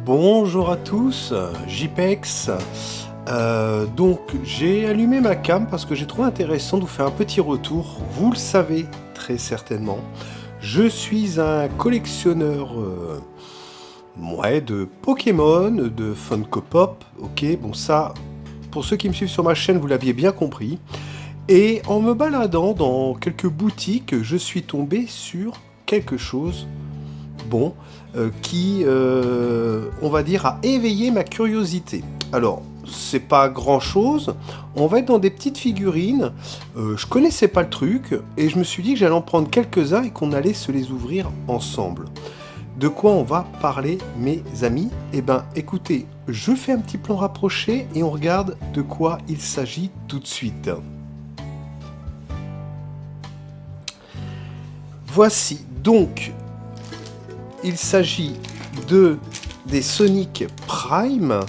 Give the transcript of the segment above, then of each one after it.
Bonjour à tous, JPEX. Donc j'ai allumé ma cam parce que j'ai trouvé intéressant de vous faire un petit retour. Vous le savez très certainement, je suis un collectionneur de Pokémon, de Funko Pop. Ok, bon ça, pour ceux qui me suivent sur ma chaîne, vous l'aviez bien compris. Et en me baladant dans quelques boutiques, je suis tombé sur quelque chose qui, on va dire, a éveillé ma curiosité. Alors, c'est pas grand chose, on va être dans des petites figurines, je connaissais pas le truc, et je me suis dit que j'allais en prendre quelques-uns et qu'on allait se les ouvrir ensemble. De quoi on va parler, mes amis? Eh ben, écoutez, je fais un petit plan rapproché et on regarde de quoi il s'agit tout de suite. Voici donc. Il s'agit des Sonic Prime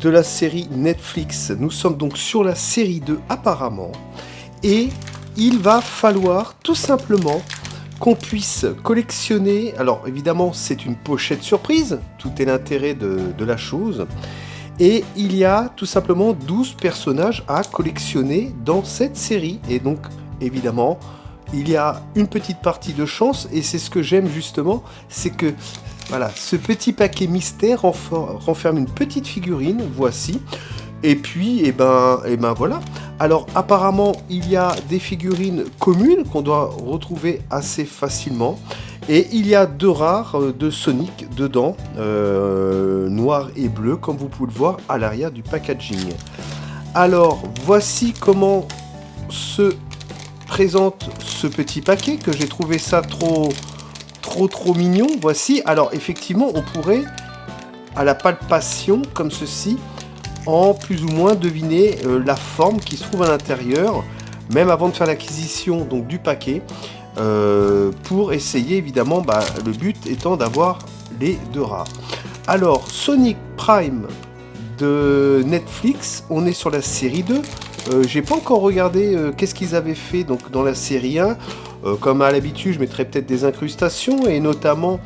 de la série Netflix. Nous sommes donc sur la série 2 apparemment. Et il va falloir tout simplement qu'on puisse collectionner. Alors évidemment c'est une pochette surprise. Tout est l'intérêt de la chose. Et il y a tout simplement 12 personnages à collectionner dans cette série. Et donc évidemment, il y a une petite partie de chance, et c'est ce que j'aime justement, c'est que voilà, ce petit paquet mystère renferme une petite figurine, voici, et puis, et ben voilà. Alors apparemment, il y a des figurines communes qu'on doit retrouver assez facilement, et il y a deux rares de Sonic dedans, noir et bleu, comme vous pouvez le voir à l'arrière du packaging. Alors, voici comment se présente ce petit paquet, que j'ai trouvé ça trop mignon. Voici, alors effectivement on pourrait à la palpation comme ceci en plus ou moins deviner la forme qui se trouve à l'intérieur, même avant de faire l'acquisition donc du paquet, pour essayer évidemment, le but étant d'avoir les deux rares. Alors Sonic Prime de Netflix, on est sur la série 2. J'ai pas encore regardé qu'est-ce qu'ils avaient fait donc dans la série 1. Comme à l'habitude, je mettrai peut-être des incrustations, et notamment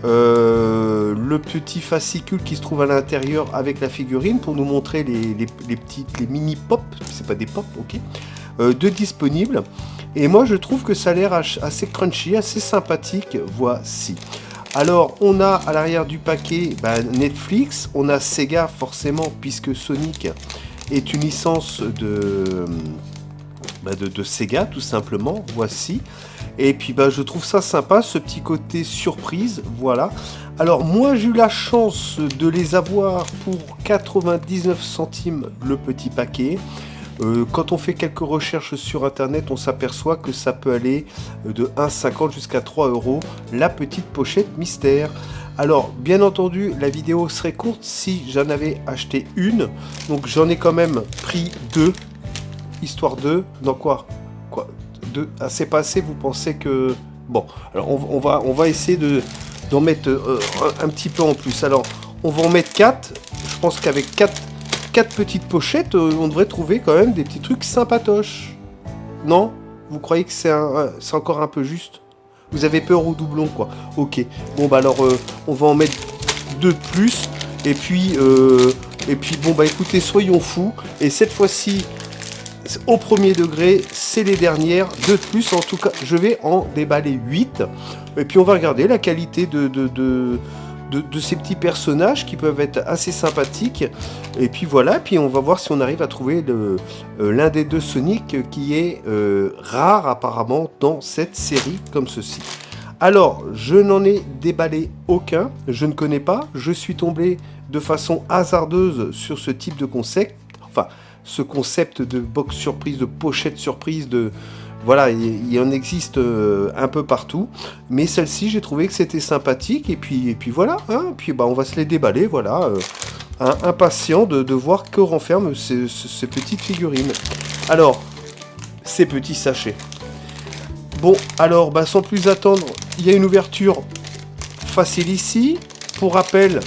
le petit fascicule qui se trouve à l'intérieur avec la figurine pour nous montrer les mini pop, c'est pas des pop, ok, de disponibles. Et moi je trouve que ça a l'air assez crunchy, assez sympathique. Voici. Alors on a à l'arrière du paquet Netflix, on a Sega forcément puisque Sonic est une licence de Sega tout simplement, voici. Et puis je trouve ça sympa, ce petit côté surprise, voilà. Alors moi j'ai eu la chance de les avoir pour 99 centimes le petit paquet. Quand on fait quelques recherches sur internet, on s'aperçoit que ça peut aller de 1,50 jusqu'à 3 € la petite pochette mystère. Alors, bien entendu, la vidéo serait courte si j'en avais acheté une. Donc, j'en ai quand même pris deux. Histoire de... Dans quoi deux. Ah, c'est pas assez, vous pensez que... Bon, alors on va essayer d'en mettre un petit peu en plus. Alors, on va en mettre 4. Je pense qu'avec 4 petites pochettes, on devrait trouver quand même des petits trucs sympatoches. Non? Vous croyez que c'est encore un peu juste? Vous avez peur au doublon, quoi. Ok. Bon, alors, on va en mettre 2 de plus. Et puis, écoutez, soyons fous. Et cette fois-ci, au premier degré, c'est les dernières. 2 de plus. En tout cas, je vais en déballer 8. Et puis, on va regarder la qualité de ces petits personnages qui peuvent être assez sympathiques. Et puis voilà, puis on va voir si on arrive à trouver l'un des deux Sonic qui est rare apparemment dans cette série comme ceci. Alors, je n'en ai déballé aucun, je ne connais pas, je suis tombé de façon hasardeuse sur ce type de concept, enfin, ce concept de box surprise, de pochette surprise, voilà, il en existe un peu partout, mais celle-ci, j'ai trouvé que c'était sympathique, et puis voilà, hein, puis on va se les déballer, voilà, impatient de voir que renferment ces petites figurines. Alors, ces petits sachets. Bon, alors, sans plus attendre, il y a une ouverture facile ici. Pour rappel,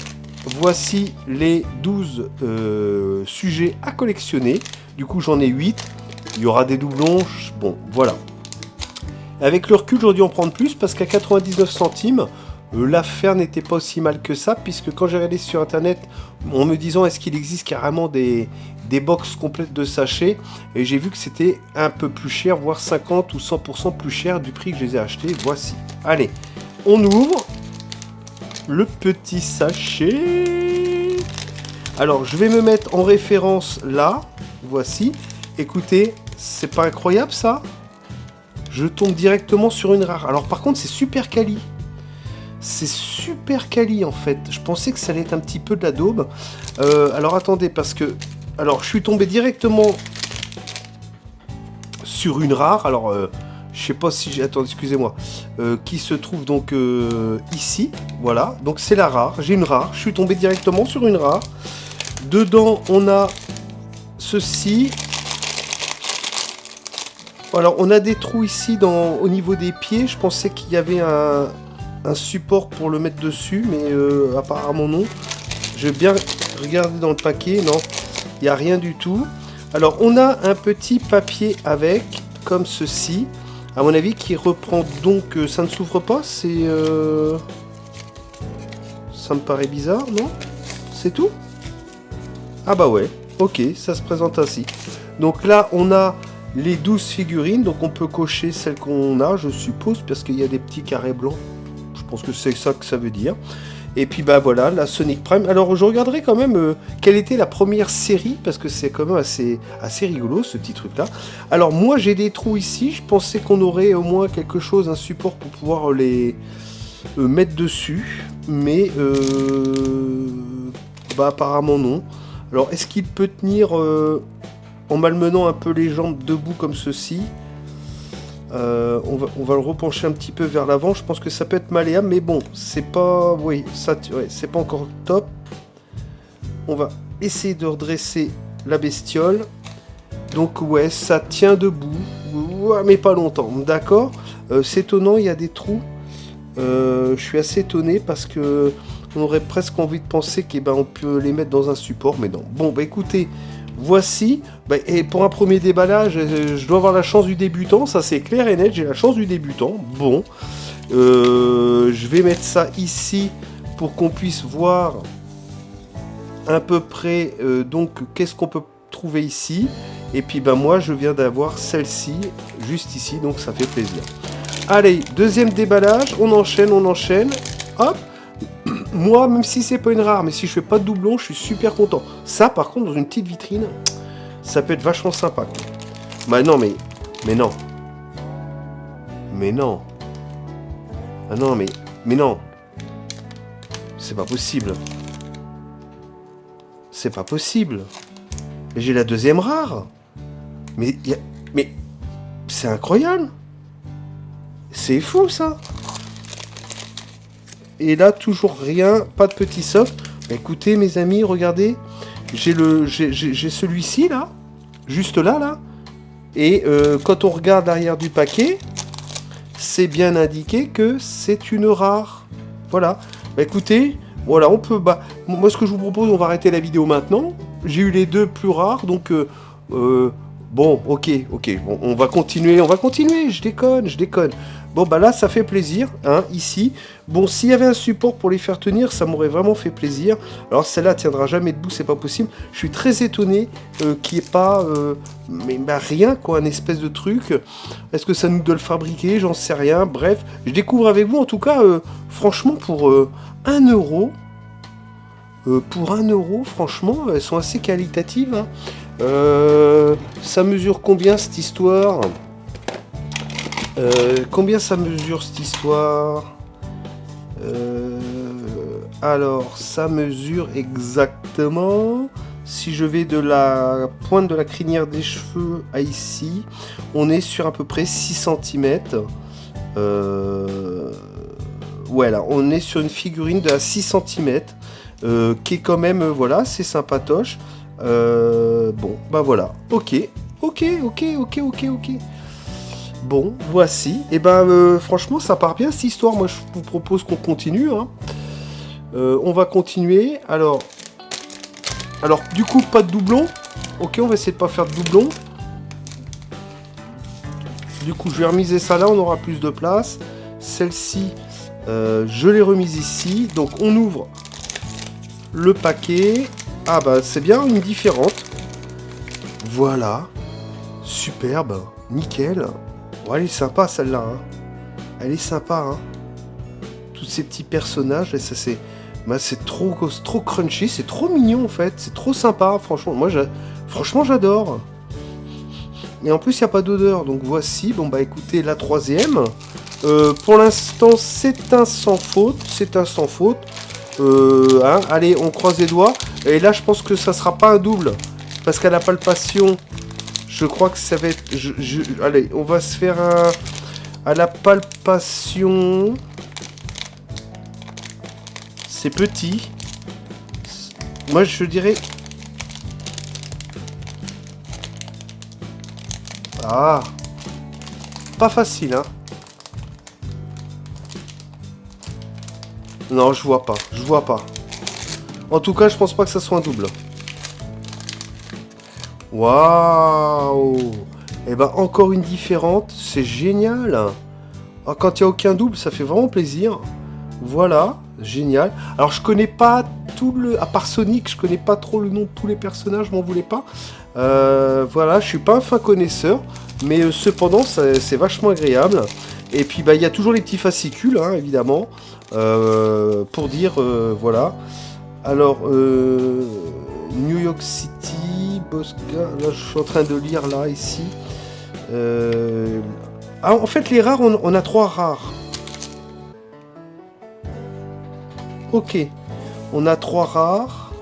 voici les 12 sujets à collectionner. Du coup, j'en ai 8. Il y aura des doublons, bon, voilà. Avec le recul, j'aurais dû en prendre plus parce qu'à 99 centimes, l'affaire n'était pas aussi mal que ça, puisque quand j'ai regardé sur internet en me disant est-ce qu'il existe carrément des box complètes de sachets, et j'ai vu que c'était un peu plus cher, voire 50 ou 100% plus cher du prix que je les ai achetés. Voici. Allez, on ouvre le petit sachet. Alors, je vais me mettre en référence là. Voici. Écoutez, c'est pas incroyable ça? Je tombe directement sur une rare. Alors, par contre, c'est super quali. C'est super quali en fait. Je pensais que ça allait être un petit peu de la daube. Alors attendez, parce que... Alors je suis tombé directement sur une rare. Alors je sais pas si j'ai... Attends, excusez-moi. Qui se trouve donc ici. Voilà. Donc c'est la rare. J'ai une rare. Je suis tombé directement sur une rare. Dedans on a ceci. Alors on a des trous ici au niveau des pieds. Je pensais qu'il y avait un support pour le mettre dessus, mais apparemment non. Je vais bien regarder dans le paquet, non, il n'y a rien du tout. Alors on a un petit papier avec, comme ceci, à mon avis, qui reprend donc, ça ne s'ouvre pas, c'est... Ça me paraît bizarre, non? C'est tout? Ah bah ouais, ok, ça se présente ainsi. Donc là on a les 12 figurines, donc on peut cocher celles qu'on a, je suppose, parce qu'il y a des petits carrés blancs. Je pense que c'est ça que ça veut dire. Et puis bah voilà, la Sonic Prime. Alors je regarderai quand même quelle était la première série, parce que c'est quand même assez rigolo ce petit truc là. Alors moi j'ai des trous ici, je pensais qu'on aurait au moins quelque chose, un support pour pouvoir les mettre dessus. Mais bah apparemment non. Alors est-ce qu'il peut tenir en malmenant un peu les jambes debout comme ceci? On va le repencher un petit peu vers l'avant. Je pense que ça peut être malléable, mais bon, c'est pas... Oui, ça, ouais, c'est pas encore top. On va essayer de redresser la bestiole. Donc ouais, ça tient debout. Ouais, mais pas longtemps, d'accord. C'est étonnant, il y a des trous. Je suis assez étonné parce que on aurait presque envie de penser qu'on peut les mettre dans un support, mais non. Bon, bah écoutez... Voici, et pour un premier déballage, je dois avoir la chance du débutant, ça c'est clair et net, j'ai la chance du débutant. Bon, je vais mettre ça ici pour qu'on puisse voir à peu près donc qu'est-ce qu'on peut trouver ici. Et puis moi je viens d'avoir celle-ci juste ici, donc ça fait plaisir. Allez, deuxième déballage, on enchaîne, hop. Moi, même si c'est pas une rare, mais si je fais pas de doublon, je suis super content. Ça, par contre, dans une petite vitrine, ça peut être vachement sympa, quoi. Bah non, mais non. Mais non. Ah non, mais non. C'est pas possible. C'est pas possible. Mais j'ai la deuxième rare. Mais c'est incroyable. C'est fou, ça. Et là, toujours rien, pas de petit soft. Bah, écoutez, mes amis, regardez. J'ai celui-ci, là. Juste là. Et quand on regarde l'arrière du paquet, c'est bien indiqué que c'est une rare. Voilà. Bah, écoutez, voilà, on peut... moi, ce que je vous propose, on va arrêter la vidéo maintenant. J'ai eu les deux plus rares, donc... bon, ok. Bon, on va continuer, je déconne. Bon, bah là, ça fait plaisir, hein, ici. Bon, s'il y avait un support pour les faire tenir, ça m'aurait vraiment fait plaisir. Alors, celle-là tiendra jamais debout, c'est pas possible. Je suis très étonné qu'il n'y ait pas... rien, quoi, un espèce de truc. Est-ce que ça nous doit le fabriquer? J'en sais rien. Bref, je découvre avec vous, en tout cas, franchement, pour 1 euro... pour 1 euro, franchement, elles sont assez qualitatives, hein. Ça mesure combien cette histoire? Combien ça mesure cette histoire? Alors, ça mesure exactement... Si je vais de la pointe de la crinière des cheveux à ici, on est sur à peu près 6 cm. Voilà, on est sur une figurine de 6 cm. Qui est quand même, voilà, c'est sympatoche. Bon, bah voilà. Ok. Bon, voici. Et franchement, ça part bien cette histoire. Moi, je vous propose qu'on continue, hein. On va continuer. Alors, du coup, pas de doublon. Ok, on va essayer de pas faire de doublon. Du coup, je vais remiser ça là, on aura plus de place. Celle-ci, Je l'ai remise ici. Donc on ouvre le paquet. Ah bah c'est bien, une différente. Voilà. Superbe. Nickel. Bon, elle est sympa celle-là. Hein. Elle est sympa. Hein. Tous ces petits personnages. Et ça c'est... Bah, c'est trop crunchy. C'est trop mignon en fait. C'est trop sympa. Franchement, franchement j'adore. Et en plus il n'y a pas d'odeur. Donc voici. Bon bah écoutez la troisième. Pour l'instant c'est un sans faute. C'est un sans faute. Hein, allez, on croise les doigts. Et là, je pense que ça sera pas un double. Parce qu'à la palpation, je crois que ça va être... allez, on va se faire un... À la palpation... C'est petit. Moi, je dirais... Ah. Pas facile, hein. Non, je vois pas. Je vois pas. En tout cas, je pense pas que ça soit un double. Waouh! Et ben, encore une différente. C'est génial. Ah, quand il n'y a aucun double, ça fait vraiment plaisir. Voilà. Génial. Alors, je connais pas tout le... À part Sonic, je connais pas trop le nom de tous les personnages. M'en voulez pas. Voilà. Je suis pas un fin connaisseur. Mais cependant, c'est vachement agréable. Et puis, bah, il y a toujours les petits fascicules, hein, évidemment. Pour dire, voilà. Alors, New York City, Bosca, là je suis en train de lire là, ici. Ah, en fait, les rares, on a 3 rares. Ok, on a 3 rares.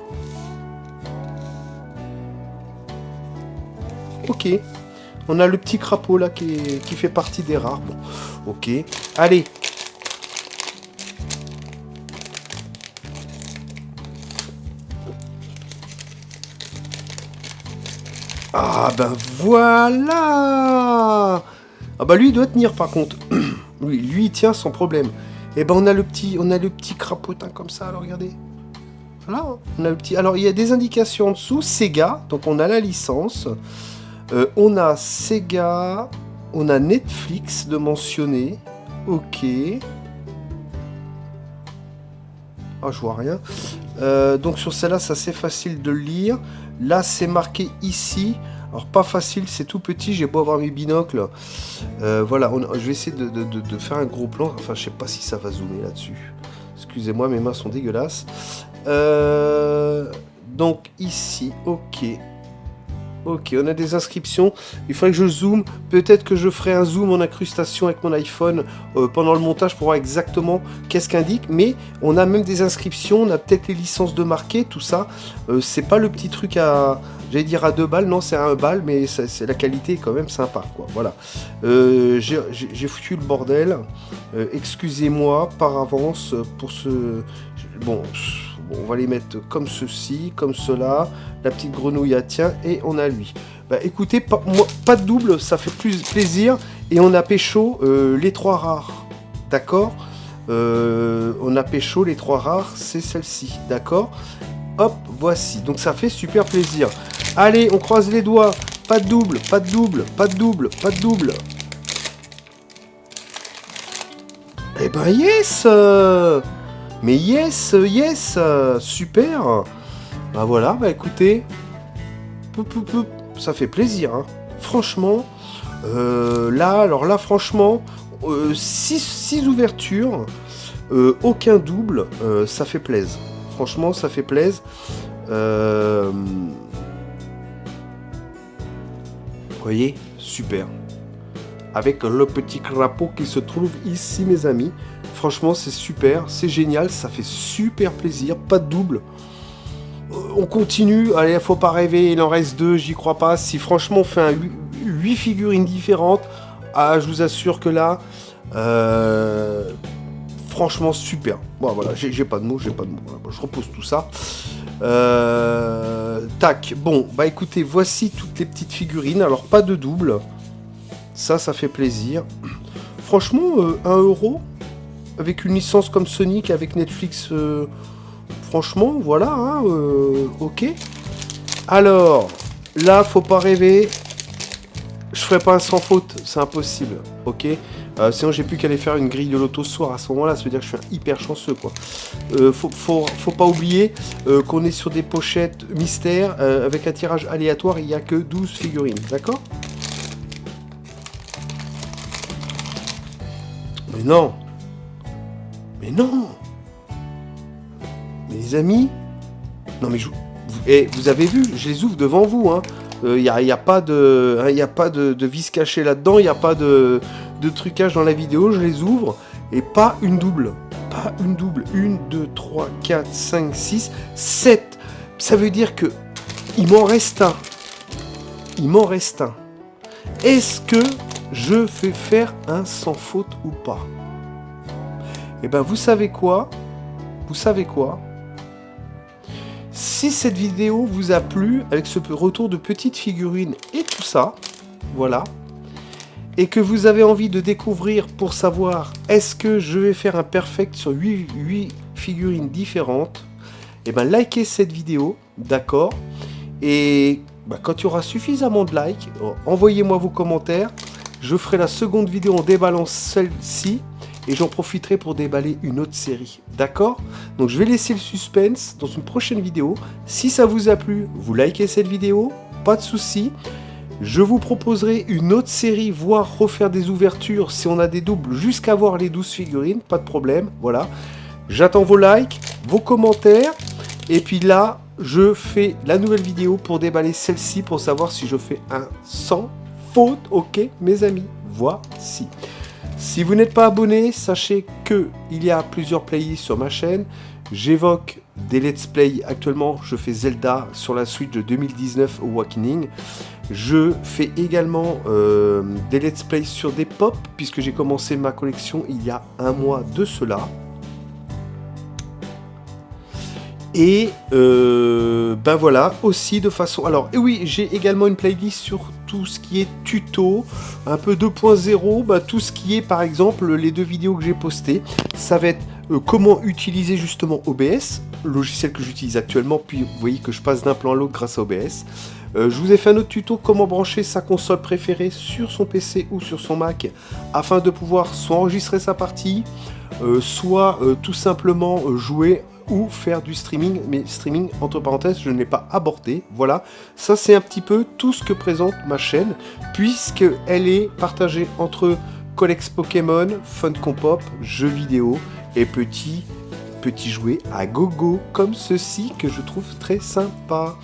Ok, on a le petit crapaud là qui fait partie des rares. Bon, ok, allez. Ah ben voilà. Ah bah lui il doit tenir par contre. lui il tient sans problème. Et ben on a le petit crapotin comme ça, alors regardez. Voilà, on a le petit. Alors il y a des indications en dessous, Sega, donc on a la licence. On a Sega, on a Netflix de mentionner. Ok. Ah, je vois rien. Donc sur celle-là, c'est assez facile de le lire. Là, c'est marqué ici. Alors, pas facile, c'est tout petit. J'ai beau avoir mes binocles. Voilà, je vais essayer de faire un gros plan. Enfin, je sais pas si ça va zoomer là-dessus. Excusez-moi, mes mains sont dégueulasses. Donc, ici, ok. Ok, on a des inscriptions. Il faudrait que je zoome. Peut-être que je ferai un zoom en incrustation avec mon iPhone pendant le montage pour voir exactement qu'est-ce qu'indique. Mais on a même des inscriptions. On a peut-être les licences de marquer, tout ça. C'est pas le petit truc à... J'allais dire à 2 balles. Non, c'est à 1 balle. Mais la qualité est quand même sympa, quoi. Voilà. J'ai foutu le bordel. Excusez-moi par avance pour ce... Bon, on va les mettre comme ceci, comme cela. La petite grenouille à tient et on a lui. Bah écoutez, pas de double, ça fait plus plaisir. Et on a pécho les 3 rares. D'accord. On a pécho les 3 rares, c'est celle-ci. D'accord. Hop, voici. Donc ça fait super plaisir. Allez, on croise les doigts. Pas de double, pas de double, pas de double, pas de double. Eh ben yes. Mais yes, super. Bah voilà, bah écoutez, ça fait plaisir, hein. Franchement, là, franchement, 6 ouvertures, aucun double, ça fait plaisir. Franchement, ça fait plaisir. Vous voyez, super. Avec le petit crapaud qui se trouve ici, mes amis. Franchement, c'est super, c'est génial, ça fait super plaisir, pas de double. On continue, allez, faut pas rêver, il en reste 2, j'y crois pas. Si franchement on fait 8 figurines différentes, ah, je vous assure que là, franchement super. Bon voilà, j'ai pas de mots, Voilà, bon, je repose tout ça. Tac, bon, bah écoutez, voici toutes les petites figurines, alors pas de double. Ça fait plaisir. Franchement, 1 euro avec une licence comme Sonic, avec Netflix, franchement, voilà, hein, ok. Alors, là, faut pas rêver. Je ferai pas un sans faute, c'est impossible, ok. Sinon j'ai plus qu'à aller faire une grille de loto ce soir à ce moment-là, ça veut dire que je suis un hyper chanceux, quoi. Faut pas oublier qu'on est sur des pochettes mystères, avec un tirage aléatoire, il n'y a que 12 figurines, d'accord? Mais non! Mais non! Mais les amis, non mais vous avez vu, je les ouvre devant vous, hein. Y a pas de vis caché là-dedans, il n'y a pas de trucage dans la vidéo, je les ouvre, et pas une double. Pas une double. 1, 2, 3, 4, 5, 6, 7. Ça veut dire que il m'en reste un. Il m'en reste un. Est-ce que je vais faire un sans faute ou pas? Eh ben, vous savez quoi? Vous savez quoi? Si cette vidéo vous a plu, avec ce retour de petites figurines et tout ça, voilà, et que vous avez envie de découvrir pour savoir est-ce que je vais faire un perfect sur 8 figurines différentes, et ben likez cette vidéo, d'accord, et quand il y aura suffisamment de likes, envoyez-moi vos commentaires, je ferai la seconde vidéo en déballant celle-ci, et j'en profiterai pour déballer une autre série, d'accord? Donc je vais laisser le suspense dans une prochaine vidéo. Si ça vous a plu, vous likez cette vidéo, pas de souci. Je vous proposerai une autre série, voire refaire des ouvertures si on a des doubles jusqu'à voir les 12 figurines, pas de problème, voilà. J'attends vos likes, vos commentaires, et puis là, je fais la nouvelle vidéo pour déballer celle-ci pour savoir si je fais un sans faute, ok mes amis? Voici. Si vous n'êtes pas abonné, sachez que il y a plusieurs playlists sur ma chaîne. J'évoque des let's play. Actuellement, je fais Zelda sur la Switch de 2019 Awakening. Je fais également des let's play sur des pop, puisque j'ai commencé ma collection il y a un mois de cela. Et ben voilà, aussi de façon... Alors, et oui, j'ai également une playlist sur tout ce qui est tuto, un peu 2.0, bah, tout ce qui est, par exemple, les 2 vidéos que j'ai postées. Ça va être comment utiliser justement OBS, le logiciel que j'utilise actuellement, puis vous voyez que je passe d'un plan à l'autre grâce à OBS. Je vous ai fait un autre tuto, comment brancher sa console préférée sur son PC ou sur son Mac, afin de pouvoir soit enregistrer sa partie, soit tout simplement jouer ou faire du streaming, mais streaming entre parenthèses je ne l'ai pas abordé, voilà, ça c'est un petit peu tout ce que présente ma chaîne, puisque elle est partagée entre Collex Pokémon, Funko Pop, jeux vidéo et petits jouets à gogo comme ceci que je trouve très sympa.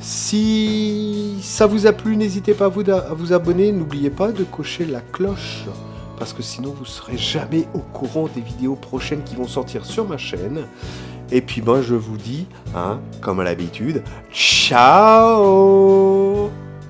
Si ça vous a plu, n'hésitez pas à vous abonner, n'oubliez pas de cocher la cloche, parce que sinon vous ne serez jamais au courant des vidéos prochaines qui vont sortir sur ma chaîne. Et puis je vous dis, hein, comme à l'habitude, ciao!